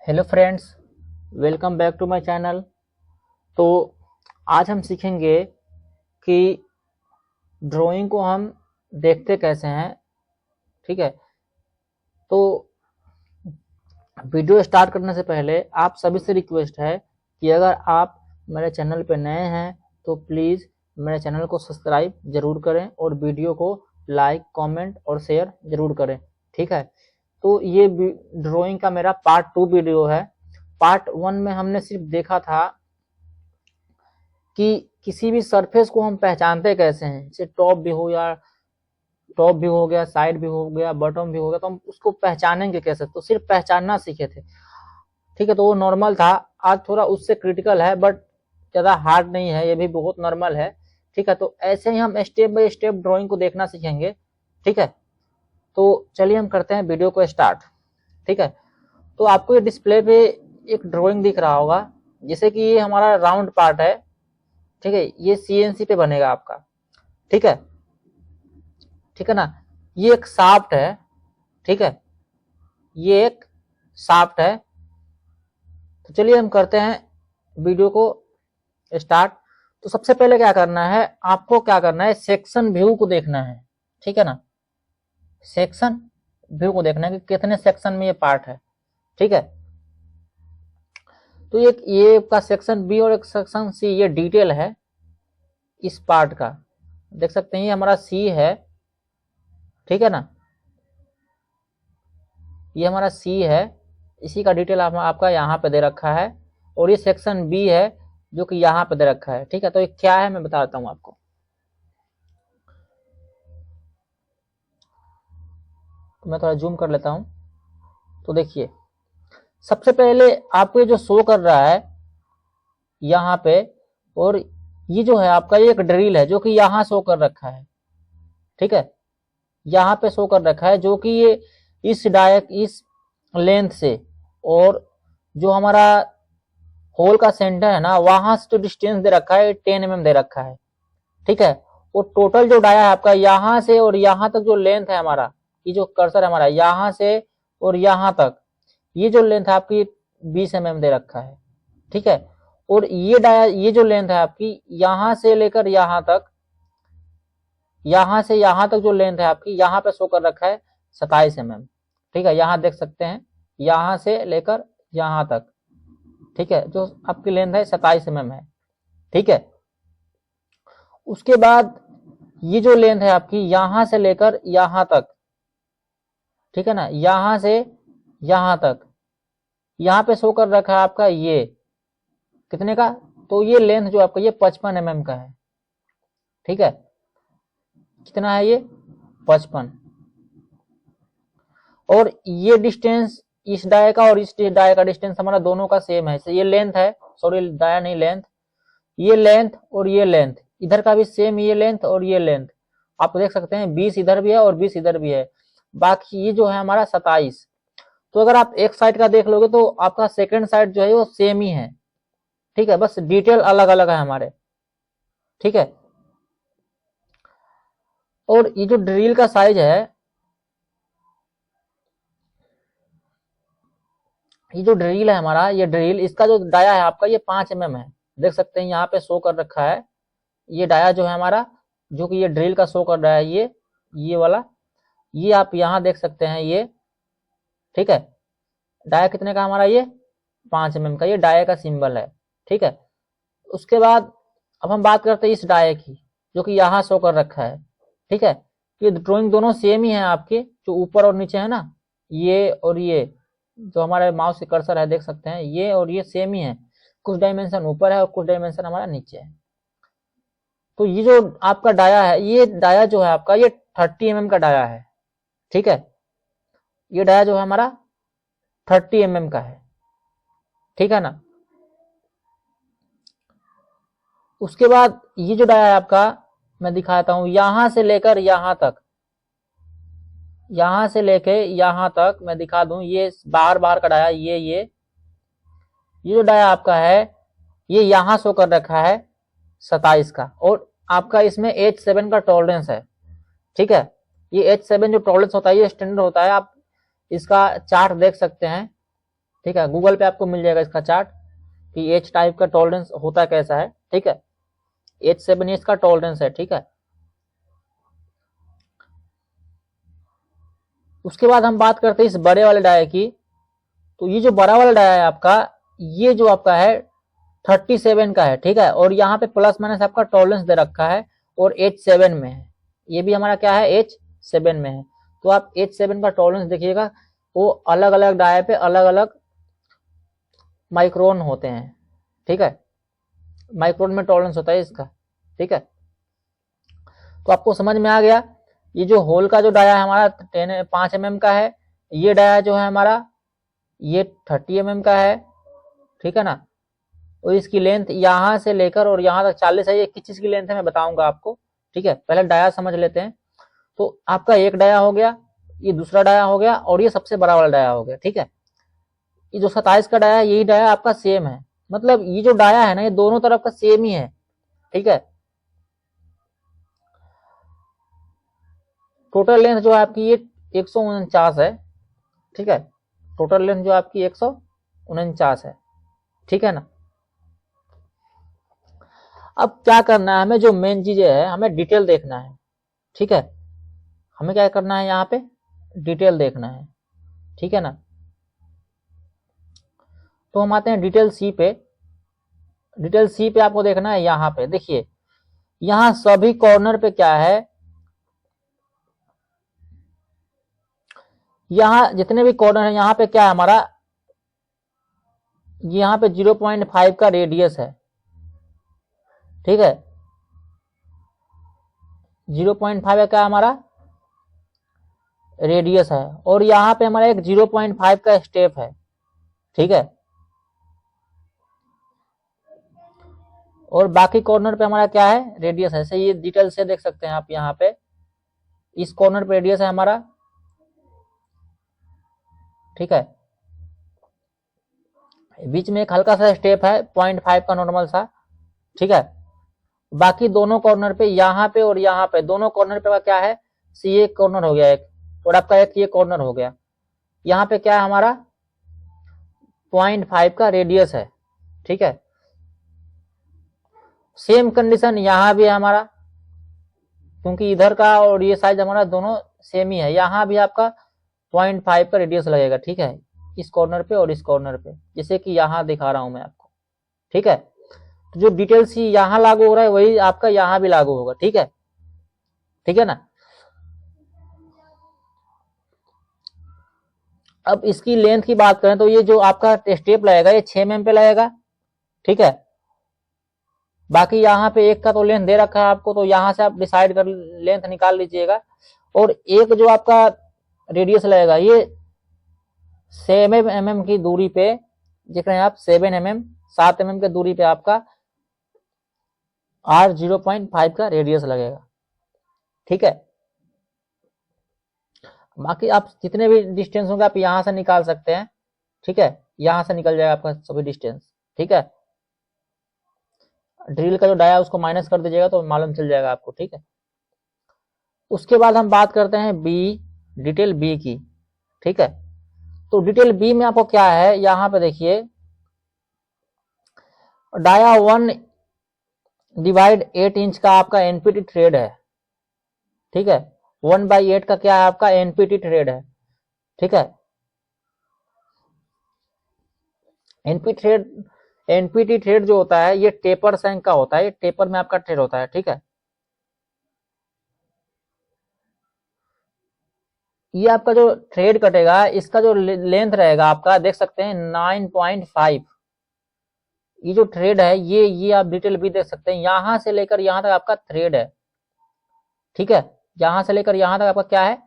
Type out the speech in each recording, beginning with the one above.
Hello friends, welcome back to my channel. तो आज हम सीखेंगे कि ड्राइंग को हम देखते कैसे हैं। ठीक है, तो वीडियो स्टार्ट करने से पहले आप सभी से रिक्वेस्ट है कि अगर आप मेरे चैनल पे नए हैं तो प्लीज़ मेरे चैनल को सब्सक्राइब जरूर करें और वीडियो को लाइक, कमेंट और शेयर जरूर करें। ठीक है, तो ये ड्राइंग का मेरा पार्ट 2 वीडियो है। पार्ट 1 में हमने सिर्फ देखा था कि किसी भी सरफेस को हम पहचानते कैसे हैं, जैसे टॉप भी हो गया, साइड भी हो गया, बॉटम भी हो गया, तो हम उसको पहचानेंगे कैसे, तो सिर्फ पहचानना सीखे थे। ठीक है, तो वो नॉर्मल था। आज थोड़ा उससे क्रिटिकल है, बट ज़्यादा हार्ड नहीं है, ये भी बहुत नॉर्मल है। ठीक है, तो ऐसे ही हम स्टेप बाय स्टेप ड्राइंग को देखना सीखेंगे। ठीक है, तो चलिए हम करते हैं वीडियो को स्टार्ट। ठीक है, तो आपको ये डिस्प्ले पे एक ड्राइंग दिख रहा होगा, जैसे कि ये हमारा राउंड पार्ट है। ठीक है, ये सीएनसी पे बनेगा आपका। ठीक है, ठीक है ना। ये एक शाफ्ट है। ठीक है, ये एक शाफ्ट है। तो चलिए हम करते हैं वीडियो को स्टार्ट। तो सबसे पहले क्या करना है, आपको क्या करना है, सेक्शन व्यू को देखना है। ठीक है ना, सेक्शन व्यू को देखना है कि कितने सेक्शन में ये पार्ट है। ठीक है, तो एक ये का सेक्शन बी और एक सेक्शन सी, ये डिटेल है इस पार्ट का। देख सकते हैं ये हमारा सी है। ठीक है ना, ये हमारा सी है, इसी का डिटेल आपका यहाँ पे दे रखा है। और ये सेक्शन बी है जो कि यहाँ पे दे रखा है। ठीक है, तो ये क्या है मैं बता देता हूँ आपको। तो मैं थोड़ा जूम कर लेता हूँ। तो देखिए, सबसे पहले आपको ये जो शो कर रहा है यहाँ पे, और ये जो है आपका ये एक ड्रिल है जो कि यहाँ शो कर रखा है। ठीक है, यहाँ पे शो कर रखा है जो कि ये इस लेंथ से, और जो हमारा होल का सेंटर है ना, वहां से जो डिस्टेंस दे रखा है 10 mm दे रखा है। ठीक है, और टोटल जो डाया है आपका यहाँ से और यहाँ तक जो लेंथ है हमारा, ये जो कर्सर है हमारा यहाँ से और यहाँ तक, ये जो लेंथ है आपकी 20 mm दे रखा है। ठीक है, और ये डाया, ये जो लेंथ है आपकी यहाँ से लेकर यहाँ तक, यहाँ से यहाँ तक जो लेंथ है आपकी, यहाँ पे शो कर रखा है 27 mm। ठीक है, यहाँ देख सकते हैं, यहाँ से लेकर यहाँ तक। ठीक है, जो आपकी लेंथ है 27 mm है। ठीक है, उसके बाद ये जो लेंथ है आपकी यहाँ से लेकर यहाँ तक, ठीक है ना, यहाँ से यहाँ तक, यहाँ पे शो कर रखा है आपका ये कितने का, तो ये लेंथ जो आपका ये 55 mm का है। ठीक है, कितना है ये 55। और ये डिस्टेंस इस डाय का और इस डाय का डिस्टेंस हमारा दोनों का सेम है। ये लेंथ है, सॉरी डाया नहीं लेंथ, ये लेंथ और ये लेंथ, इधर का भी सेम ये लेंथ और ये लेंथ। आप देख सकते हैं 20 इधर भी है और 20 इधर भी है। बाकी ये जो है हमारा 27। तो अगर आप एक साइड का देख लोगे तो आपका सेकंड साइड जो है वो सेम ही है। ठीक है, बस डिटेल अलग अलग है हमारे। ठीक है, और ये जो ड्रिल का साइज है, ये जो ड्रिल है हमारा, ये ड्रिल, इसका जो डाया है आपका ये 5 mm है। देख सकते हैं यहाँ पे शो कर रखा है ये डाया जो है हमारा, जो कि ये ड्रिल का शो कर रहा है ये वाला, ये आप यहाँ देख सकते हैं ये। ठीक है, डाया कितने का हमारा ये 5 mm का, ये डाया का सिंबल है। ठीक है, उसके बाद अब हम बात करते हैं इस डाया की जो कि यहाँ शो कर रखा है। ठीक है, ये ड्राइंग दोनों सेम ही है आपके, जो ऊपर और नीचे है ना, ये और ये जो हमारे माउस के कर्सर है देख सकते हैं, ये और ये सेम ही है। कुछ डायमेंशन ऊपर है और कुछ डायमेंशन हमारा नीचे है। तो ये जो आपका डाया है, ये डाया जो है आपका ये 30 mm का डाया है। ठीक है, ये डाया जो है हमारा 30 mm का है। ठीक है ना, उसके बाद ये जो डाया है आपका मैं दिखाता हूं, यहां से लेकर यहां तक, यहां से लेके यहां तक मैं दिखा दूं, ये बाहर बाहर का डाया, ये जो डाया आपका है ये यहां शो कर रखा है 27 का, और आपका इसमें H7 का टॉलरेंस है। ठीक है, ये H7 जो टॉलरेंस होता है ये स्टैंडर्ड होता है, आप इसका चार्ट देख सकते हैं। ठीक है, गूगल पे आपको मिल जाएगा इसका चार्ट कि एच टाइप का टॉलरेंस होता कैसा है। ठीक है, H7 इसका टॉलरेंस है। ठीक है, उसके बाद हम बात करते हैं इस बड़े वाले डाया की। तो ये जो बड़ा वाला डाया है आपका, ये जो आपका है 37 का है। ठीक है, और यहाँ पे प्लस माइनस आपका टॉलरेंस दे रखा है और H7 में है। ये भी हमारा क्या है, H7 में है। तो आप H7 का टॉलरेंस देखिएगा, वो अलग अलग डाया पे अलग अलग माइक्रोन होते हैं। ठीक है, माइक्रोन में टॉलरेंस होता है इसका। ठीक है, तो आपको समझ में आ गया। ये जो होल का जो डाया है हमारा 5 mm का है, ये डाया जो है हमारा ये 30 mm का है। ठीक है ना, और इसकी लेंथ यहां से लेकर और यहां तक 40 है। ये किस चीज की लेंथ है मैं बताऊंगा आपको। ठीक है, पहले डाया समझ लेते हैं। तो आपका एक डाया हो गया, ये दूसरा डाया हो गया, और ये सबसे बड़ा वाला डाया हो गया। ठीक है, ये जो 27 का डाया है, यही डाया आपका सेम है। मतलब ये जो डाया है ना, ये दोनों तरफ का सेम ही है। ठीक है, टोटल लेंथ जो है आपकी ये 149 है। ठीक है, टोटल लेंथ जो आपकी 149 है। ठीक है ना, अब क्या करना है हमें, जो मेन चीज है हमें डिटेल देखना है। ठीक है, हमें क्या करना है, यहाँ पे डिटेल देखना है। ठीक है ना, तो हम आते हैं डिटेल सी पे। डिटेल सी पे आपको देखना है, यहाँ पे देखिए, यहाँ सभी कॉर्नर पे क्या है, यहाँ जितने भी कॉर्नर है यहाँ पे क्या है हमारा, यहाँ पे 0.5 का रेडियस है। ठीक है, 0.5 का हमारा रेडियस है, और यहाँ पे हमारा एक 0.5 का स्टेप है। ठीक है, और बाकी कॉर्नर पे हमारा क्या है, रेडियस है। ऐसे ये डिटेल से देख सकते हैं आप, यहाँ पे इस कॉर्नर पे रेडियस है हमारा। ठीक है, बीच में एक हल्का सा स्टेप है 0.5 का नॉर्मल सा। ठीक है, बाकी दोनों कॉर्नर पे, यहाँ पे और यहाँ पे, दोनों कॉर्नर पे क्या है, सी एक कॉर्नर हो गया एक, और आपका एक ये कॉर्नर हो गया। यहाँ पे क्या है हमारा 0.5 का रेडियस है। ठीक है, सेम कंडीशन यहाँ भी है हमारा, क्योंकि इधर का और ये साइज हमारा दोनों सेम ही है। यहाँ भी आपका 0.5 का रेडियस लगेगा। ठीक है, इस कॉर्नर पे और इस कॉर्नर पे, जैसे कि यहाँ दिखा रहा हूं मैं आपको। ठीक है, तो जो डिटेल्स ही यहाँ लागू हो रहा है वही आपका यहाँ भी लागू होगा। ठीक है, ठीक है ना। अब इसकी लेंथ की बात करें तो ये जो आपका स्टेप लगेगा ये 6 mm पे लगेगा। ठीक है, बाकी यहाँ पे एक का तो लेंथ दे रखा है आपको, तो यहाँ से आप डिसाइड कर लेंथ निकाल लीजिएगा। और एक जो आपका रेडियस लगेगा ये 7 mm की दूरी पे, देख रहे हैं आप, 7 mm 7 mm की दूरी पे आपका R 0.5 का रेडियस लगेगा। ठीक है, बाकी आप जितने भी डिस्टेंस होंगे आप यहां से निकाल सकते हैं। ठीक है, यहां से निकल जाएगा आपका सभी डिस्टेंस। ठीक है, ड्रिल का जो डाया उसको माइनस कर दीजिएगा तो मालूम चल जाएगा आपको। ठीक है, उसके बाद हम बात करते हैं बी, डिटेल बी की। ठीक है, तो डिटेल बी में आपको क्या है, यहाँ पे देखिए, डाया 1/8 इंच का आपका एनपीटी थ्रेड है। ठीक है, 1/8 का क्या है आपका एनपीटी थ्रेड है। ठीक है, एनपीटी थ्रेड जो होता है ये टेपर सैंक का होता है, ये टेपर में आपका थ्रेड होता है। ठीक है, ये आपका जो थ्रेड कटेगा इसका जो लेंथ रहेगा आपका, देख सकते हैं 9.5। ये जो थ्रेड है ये आप डिटेल भी देख सकते हैं, यहां से लेकर यहां तक आपका थ्रेड है। ठीक है, यहां से लेकर यहां तक आपका क्या है,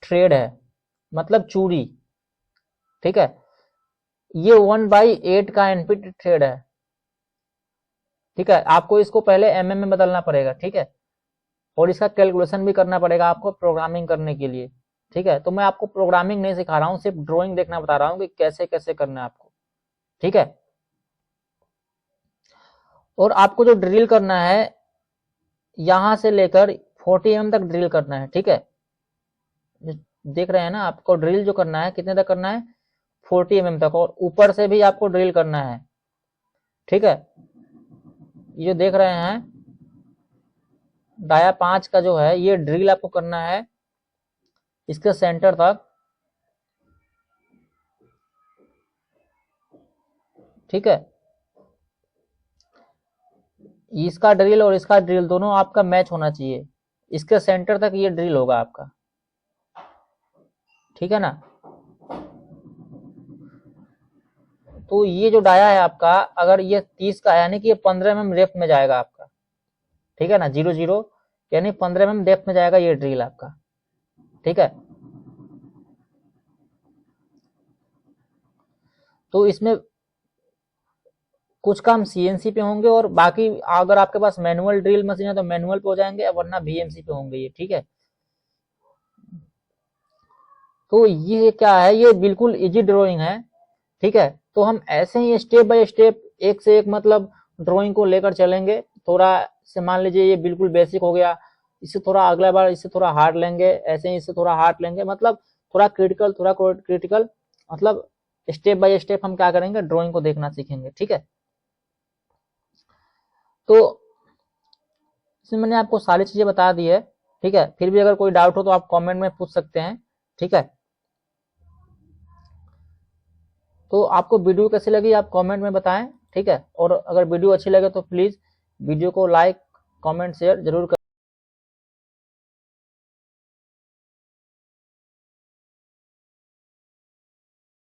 थ्रेड है, मतलब चूड़ी। ठीक है, ये 1/8 का एनपीटी थ्रेड है। ठीक है, आपको इसको पहले एमएम में बदलना पड़ेगा। ठीक है, और इसका कैलकुलेशन भी करना पड़ेगा आपको प्रोग्रामिंग करने के लिए। ठीक है, तो मैं आपको प्रोग्रामिंग नहीं सिखा रहा हूं, सिर्फ ड्राइंग देखना बता रहा हूं कि कैसे कैसे करना है आपको। ठीक है, और आपको जो ड्रिल करना है यहां से लेकर 40 mm तक ड्रिल करना है। ठीक है, देख रहे हैं ना, आपको ड्रिल जो करना है कितने तक करना है, 40 mm तक, और ऊपर से भी आपको ड्रिल करना है। ठीक है, ये जो देख रहे हैं डाया 5 का जो है ये ड्रिल आपको करना है इसके सेंटर तक। ठीक है, इसका ड्रिल और इसका ड्रिल दोनों आपका मैच होना चाहिए, इसके सेंटर तक ये ड्रिल होगा आपका। ठीक है ना, तो ये जो डाया है आपका, अगर ये 30 का यानी कि ये 15 mm डेप्थ में जाएगा आपका। ठीक है ना, 00 यानी 15 mm डेप्थ में जाएगा ये ड्रिल आपका। ठीक है, तो इसमें कुछ काम सीएनसी पे होंगे और बाकी अगर आपके पास मैनुअल ड्रिल मशीन है तो मैनुअल पे हो जाएंगे, वरना बीएमसी पे होंगे ये। ठीक है, तो ये क्या है, ये बिल्कुल इजी ड्राइंग है। ठीक है, तो हम ऐसे ही स्टेप बाय स्टेप एक से एक मतलब ड्राइंग को लेकर चलेंगे। थोड़ा से मान लीजिए ये बिल्कुल बेसिक हो गया, इससे थोड़ा अगला बार इससे थोड़ा हार्ड लेंगे, ऐसे ही इससे थोड़ा हार्ड लेंगे, मतलब थोड़ा क्रिटिकल मतलब स्टेप बाय स्टेप हम क्या करेंगे, ड्राइंग को देखना सीखेंगे। ठीक है, तो इसमें मैंने आपको सारी चीजें बता दी है। ठीक है, फिर भी अगर कोई डाउट हो तो आप कमेंट में पूछ सकते हैं। ठीक है, तो आपको वीडियो कैसी लगी आप कमेंट में बताएं। ठीक है, और अगर वीडियो अच्छी लगे तो प्लीज वीडियो को लाइक कमेंट शेयर जरूर करें।